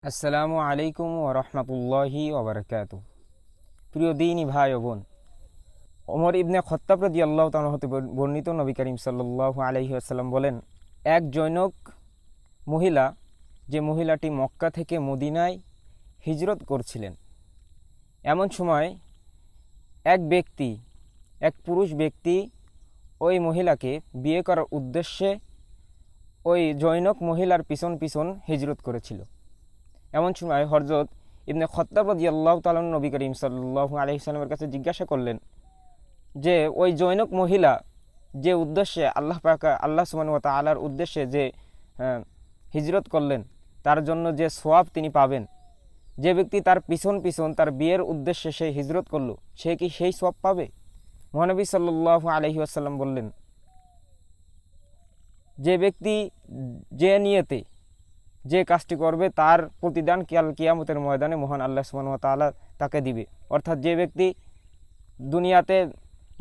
আসসালামু আলাইকুম ওরহমতুল্লাহি ওবরাকাতু। প্রিয় দিনী ভাই ও বোন, ওমর ইবনে খত্তাব রাদিয়াল্লাহু তাআলা হতে বর্ণিত, নবী করিম সাল্লাল্লাহু আলাইহি ওয়াসাল্লাম বলেন, এক জৈনক মহিলা, যে মহিলাটি মক্কা থেকে মদিনায় হিজরত করছিলেন, এমন সময় এক পুরুষ ব্যক্তি ওই মহিলাকে বিয়ে করার উদ্দেশ্যে ওই জৈনক মহিলার পিছন পিছন হিজরত করেছিল। এমন সময় হযরত ইবনে খত্তাব রাদিয়াল্লাহু তাআলা নবী করিম সাল্লাল্লাহু আলাইহি সাল্লামের কাছে জিজ্ঞাসা করলেন যে ওই জৈনক মহিলা যে উদ্দেশ্যে আল্লাহ সুবহানাহু ওয়া তাআলার উদ্দেশ্যে যে হিজরত করলেন, তার জন্য যে সওয়াব তিনি পাবেন, যে ব্যক্তি তার পিছন পিছন তার বিয়ের উদ্দেশ্যে সে হিজরত করলো, সে কি সেই সওয়াব পাবে? মহানবী সাল্লাল্লাহু আলাইহি ওয়াসাল্লাম বললেন, যে ব্যক্তি যে নিয়তে যে কাজটি করবে তার প্রতিদান কাল কিয়ামতের ময়দানে মহান আল্লাহ সুবহানাহু ওয়া তাআলা তাকে দিবে। অর্থাৎ যে ব্যক্তি দুনিয়াতে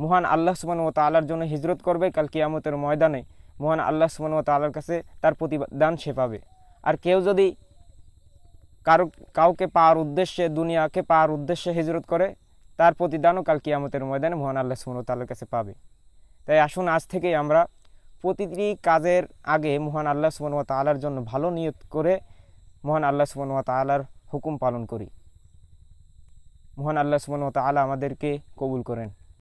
মহান আল্লাহ সুবহানাহু ওয়া তাআলার জন্য হিজরত করবে, কাল কিয়ামতের ময়দানে মহান আল্লাহ সুবহানাহু ওয়া তাআলার কাছে তার প্রতিদান সে পাবে। আর কেউ যদি কাউকে পাওয়ার উদ্দেশ্যে, দুনিয়াকে পাওয়ার উদ্দেশ্যে হিজরত করে, তার প্রতিদানও কাল কিয়ামতের ময়দানে মহান আল্লাহ সুবহানাহু ওয়া তাআলার কাছে পাবে। তাই আসুন আজ থেকেই আমরা প্রতিটি কাজের আগে মহান আল্লাহ সুবহানাহু ওয়া তাআলার জন্য ভালো নিয়ত করে মহান আল্লাহ সুবহানাহু ওয়া তাআলার হুকুম পালন করি। মহান আল্লাহ সুবহানাহু ওয়া তাআলা আমাদেরকে কবুল করেন।